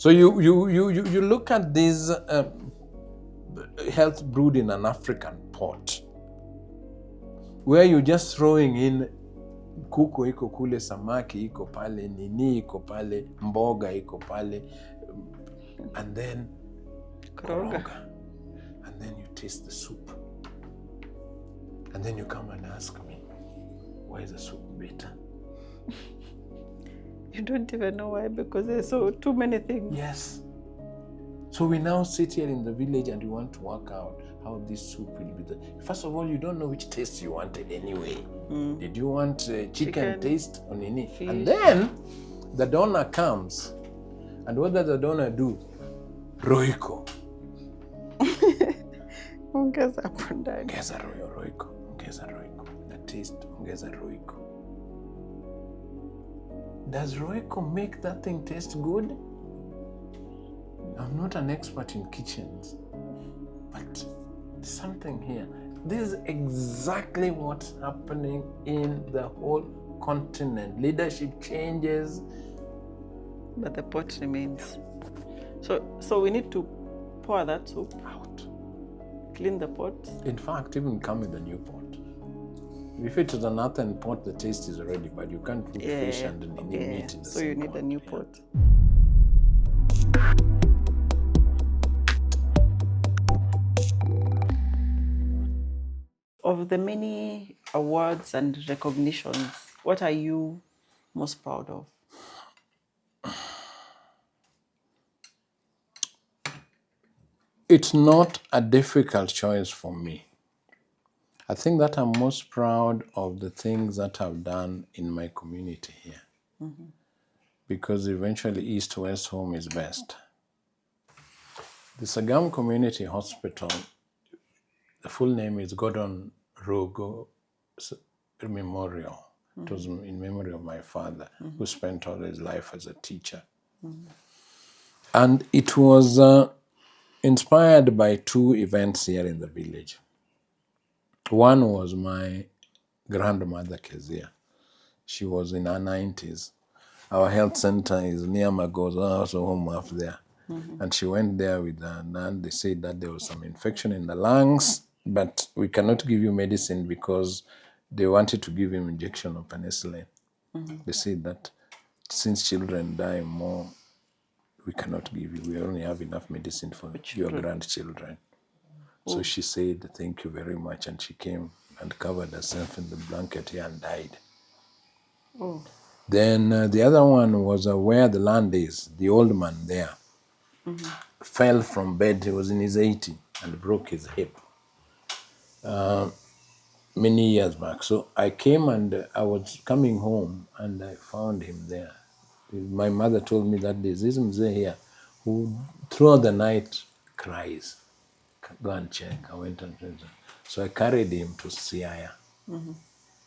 So you look at this health brewed in an African pot, where you're just throwing in kuku iko kule, samaki iko pale, nini iko pale, mboga iko pale, and then koroga. And then you taste the soup. And then you come and ask me, why is the soup bitter? You don't even know why, because there's so too many things. Yes. So we now sit here in the village and we want to work out how this soup will be. First of all, you don't know which taste you wanted anyway. Did you want chicken taste or nini? Fish. And then the donor comes, and what does the donor do? Roiko. Ongeza hapo ndani. Ongeza roiko. Ongeza roiko. The taste, ongeza roiko. Does roiko make that thing taste good? I'm not an expert in kitchens, but there's something here. This is exactly what's happening in the whole continent. Leadership changes, but the pot remains. So we need to pour that soup out. Clean the pot. In fact, even come with a new pot. If it is an earthen pot, the taste is already, but you can't put fish and meat in the same pot. So you need a new pot. Of the many awards and recognitions, what are you most proud of? It's not a difficult choice for me. I think that I'm most proud of the things that I've done in my community here. Because eventually East-West home is best. The Sagam Community Hospital, the full name is Gordon Rogo Memorial. It was in memory of my father, who spent all his life as a teacher. And it was inspired by two events here in the village. One was my grandmother, Kezia. She was in her 90s. Our health center is near Magoza, also home up there. And she went there with her nan. They said that there was some infection in the lungs, but we cannot give you medicine because they wanted to give him injection of penicillin. They said that since children die more, we cannot give you. We only have enough medicine for your grandchildren. So she said, thank you very much. And she came and covered herself in the blanket here and died. Then the other one was where the land is. The old man there fell from bed. He was in his 80s and broke his hip many years back. So I came and I was coming home and I found him there. My mother told me that there's this mzee here who throughout the night cries. Go and check. I went and checked. So I carried him to Siaya.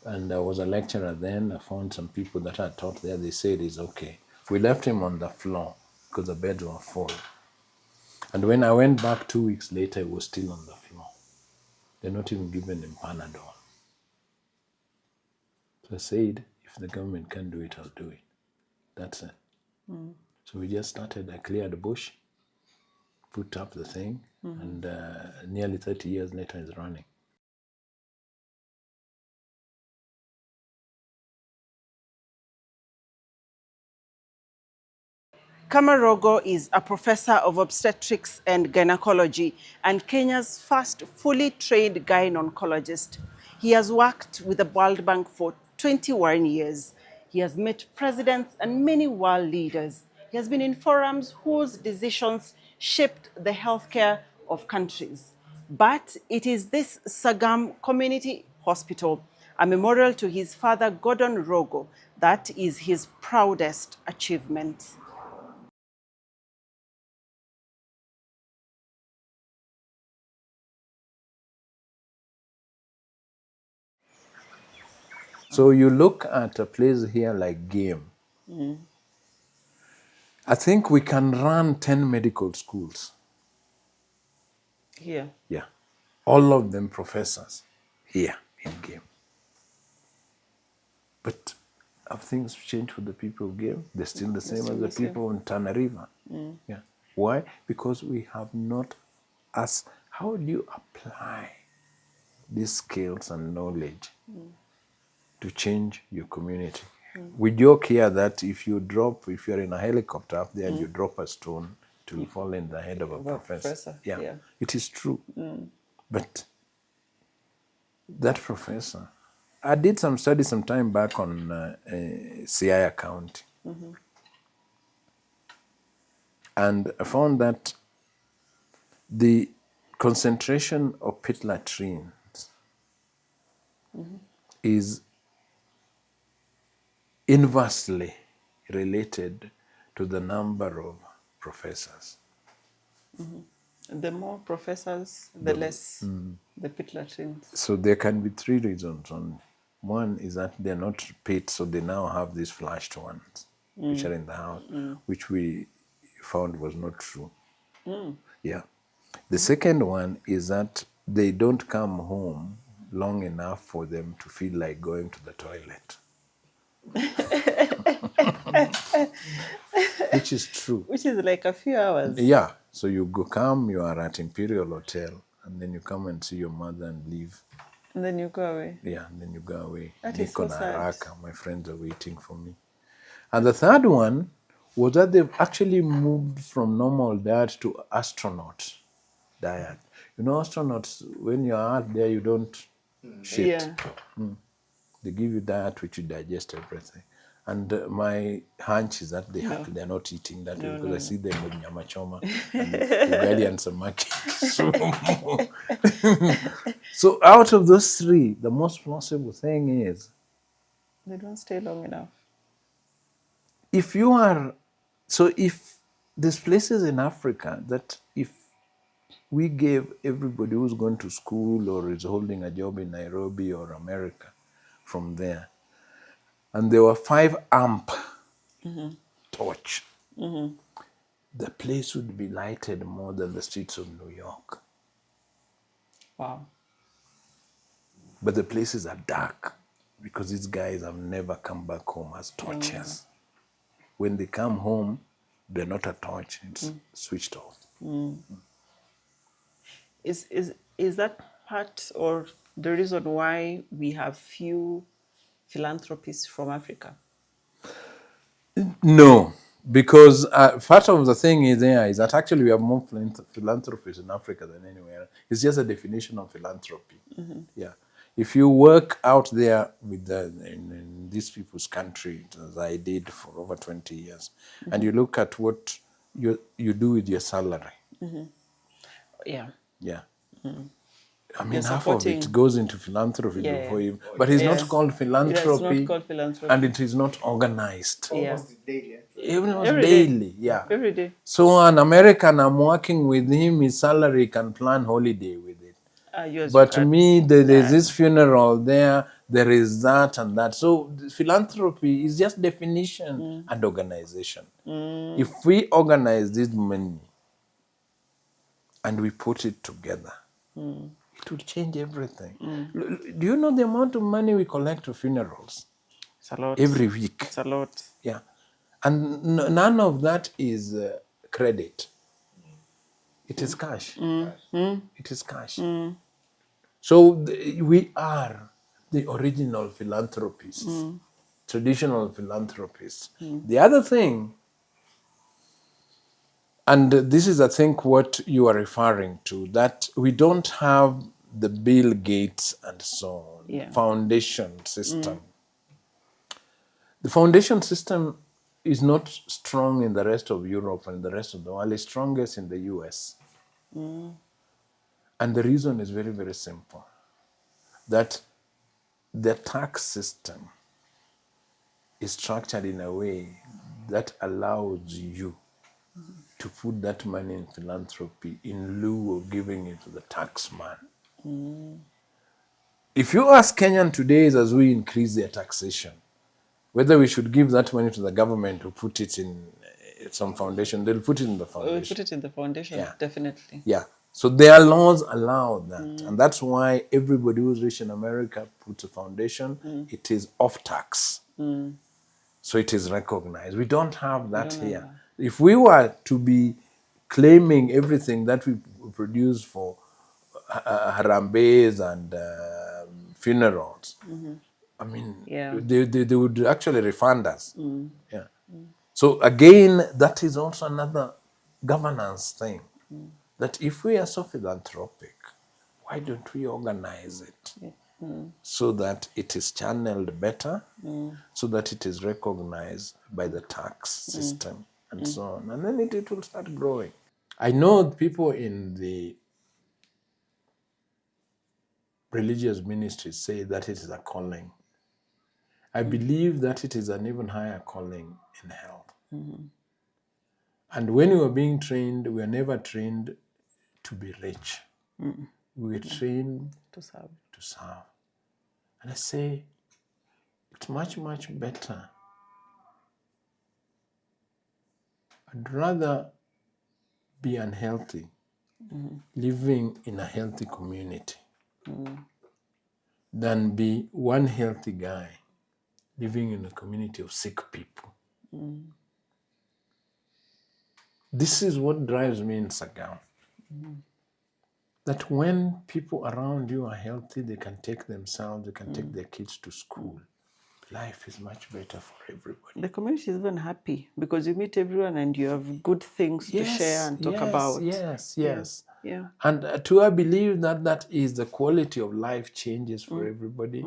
And I was a lecturer then. I found some people that I taught there. They said he's okay. We left him on the floor because the beds were full. And when I went back 2 weeks later, he was still on the floor. They're not even giving him Panadol. So I said, if the government can do it, I'll do it. That's it. So we just started. I cleared the bush, put up the thing, and nearly 30 years later, it's running. Khama Rogo is a professor of obstetrics and gynecology and Kenya's first fully trained gynecologist. He has worked with the World Bank for 21 years. He has met presidents and many world leaders. He has been in forums whose decisions shaped the healthcare of countries. But it is this Sagam Community Hospital, a memorial to his father, Gordon Rogo, that is his proudest achievement. So you look at a place here like Game. I think we can run 10 medical schools. Here? Yeah. All of them professors here in Game. But Have things changed for the people who gave? They're still the same as the the same. people in Tana River. Yeah. Why? Because we have not asked, how do you apply these skills and knowledge to change your community? We joke here that if you're in a helicopter up there and you drop a stone, it will fall in the head of a professor. Yeah, it is true. But that professor, I did some studies some time back on Siaya County. And I found that the concentration of pit latrines is inversely related to the number of professors. The more professors, the less the pit latrines. So there can be three reasons. One is that they're not pit, so they now have these flashed ones, which are in the house, which we found was not true. Yeah. The second one is that they don't come home long enough for them to feel like going to the toilet. Which is true. Which is like a few hours. Yeah. So you come, you are at Imperial Hotel, and then you come and see your mother and leave. And then you go away. Yeah, and then you go away. That is so sad. My friends are waiting for me. And the third one was that they've actually moved from normal diet to astronaut diet. You know, astronauts, when you're out there, you don't shit. Yeah. They give you diet which you digest everything. And my hunch is that they're not eating that way, because I see them with nyama choma and ugali and samaki. So out of those three, the most plausible thing is, they don't stay long enough. if there's places in Africa that if we gave everybody who's going to school or is holding a job in Nairobi or America from there, and there were 5 amp torch, the place would be lighted more than the streets of New York. Wow. But the places are dark because these guys have never come back home as torches. When they come home, they're not a torch, it's switched off. Is that part or the reason why we have few philanthropists from Africa? No, because part of the thing is that actually we have more philanthropists in Africa than anywhere. It's just a definition of philanthropy. Yeah. If you work out there with in these people's country, as I did for over 20 years, and you look at what you do with your salary. Yeah. Yeah. I mean, half of it goes into philanthropy before you, but it's not called philanthropy. It's not called philanthropy. And it is not organized. Almost daily. Every daily, yeah. Every day. So an American, I'm working with him, his salary can plan holiday with it. But to me, there's this funeral there is that and that. So philanthropy is just definition and organization. If we organize this money and we put it together, it will change everything. Do you know the amount of money we collect for funerals? It's a lot. Every week. It's a lot. Yeah. And none of that is credit. It is cash. It is cash. So we are the original philanthropists, traditional philanthropists. The other thing, and this is I think what you are referring to, that we don't have the Bill Gates and so on foundation system. The foundation system is not strong in the rest of Europe and the rest of the world. It's strongest in the US. And the reason is very, very simple. That the tax system is structured in a way that allows you to put that money in philanthropy in lieu of giving it to the tax man. If you ask Kenyan today, as we increase their taxation, whether we should give that money to the government to put it in some foundation, they'll put it in the foundation. We'll put it in the foundation, definitely. Yeah. So their laws allow that. And that's why everybody who's rich in America puts a foundation. It is off tax. so it is recognized. We don't have that here. If we were to be claiming everything that we produce for harambes and funerals, I mean, they would actually refund us. Yeah. So again, that is also another governance thing. That if we are so philanthropic, why don't we organize it so that it is channeled better, so that it is recognized by the tax system and so on, and then it will start growing. I know people in the religious ministries say that it is a calling. I believe that it is an even higher calling in health. And when we were being trained, we were never trained to be rich. We were trained to serve. And I say, it's much, much better. I'd rather be unhealthy, living in a healthy community, than be one healthy guy living in a community of sick people. This is what drives me in Sagam. That when people around you are healthy, they can take themselves, they can take their kids to school. Life is much better for everybody. The community is even happy because you meet everyone and you have good things to share and talk about. Yes. Yeah. And I believe that is the quality of life changes for everybody.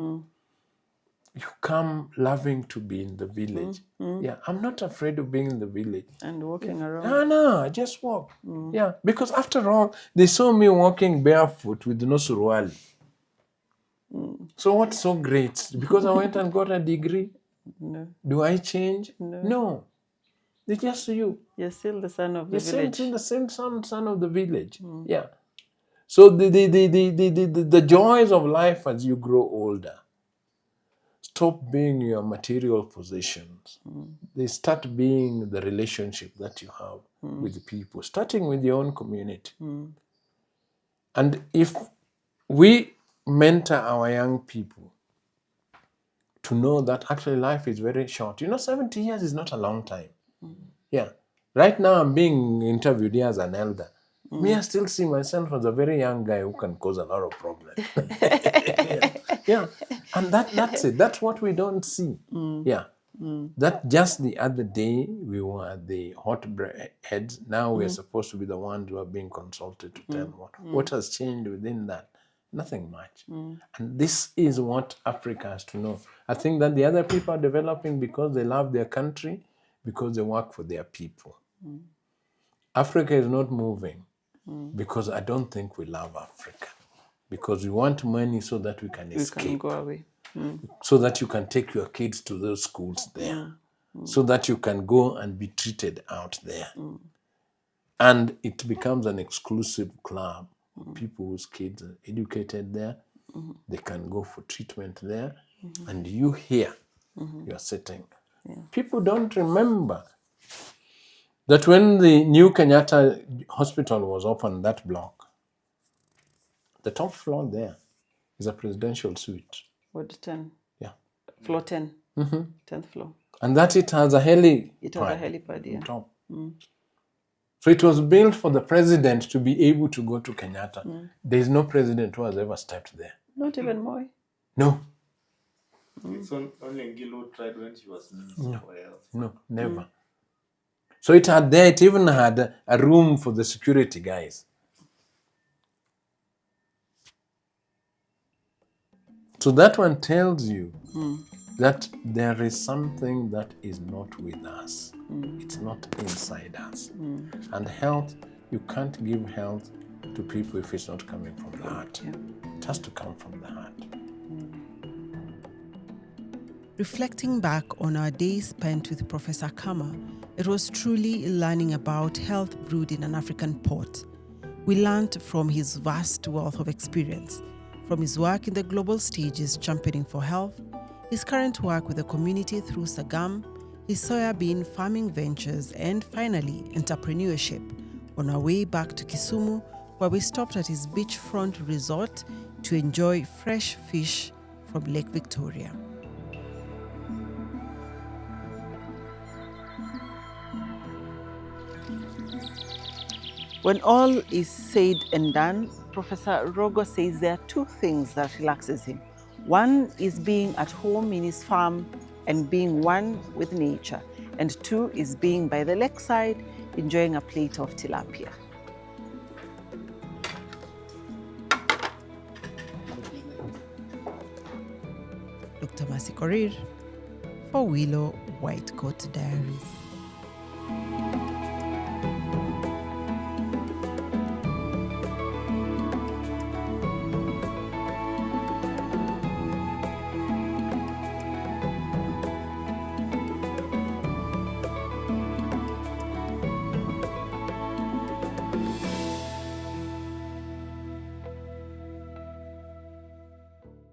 You come loving to be in the village. Yeah, I'm not afraid of being in the village. And walking around. No, I just walk. Yeah, because after all, they saw me walking barefoot with no surwali. So what's so great? Because I went and got a degree? No. Do I change? No. It's just you. You're still the son of the village. Still the same son of the village. Yeah. So the joys of life as you grow older stop being your material possessions. They start being the relationship that you have with people, starting with your own community. And if we mentor our young people to know that actually life is very short. 70 years is not a long time. Yeah. Right now I'm being interviewed here as an elder. Me, I still see myself as a very young guy who can cause a lot of problems. Yeah. And that's it. That's what we don't see. Yeah. That just the other day we were the hot heads. Now we're supposed to be the ones who are being consulted to tell what has changed within that. Nothing much. And this is what Africa has to know. I think that the other people are developing because they love their country, because they work for their people. Africa is not moving because I don't think we love Africa. Because we want money so that we can escape. We can go away. So that you can take your kids to those schools there. So that you can go and be treated out there. And it becomes an exclusive club. People whose kids are educated there, they can go for treatment there, and you here, you're sitting. People don't remember that when the new Kenyatta hospital was opened, that block, the top floor there is a presidential suite. Ward 10. Yeah. Floor 10. 10th floor. And that it has a helipad. It has a helipad, yeah. On top. So it was built for the president to be able to go to Kenyatta. There is no president who has ever stepped there. Not even Moi? No. It's only Ngilu tried when she was somewhere else. No, never. So it even had a room for the security guys. So that one tells you that there is something that is not with us. It's not inside us. And health, you can't give health to people if it's not coming from the heart. It has to come from the heart. Reflecting back on our days spent with Professor Khama, it was truly learning about health brewed in an African pot. We learned from his vast wealth of experience, from his work in the global stages championing for health, his current work with the community through Sagam, his soybean farming ventures, and finally, entrepreneurship on our way back to Kisumu, where we stopped at his beachfront resort to enjoy fresh fish from Lake Victoria. When all is said and done, Professor Rogo says there are two things that relaxes him. One is being at home in his farm and being one with nature. And two is being by the lakeside, enjoying a plate of tilapia. Dr. Masi Korir for Willow White Coat Diaries.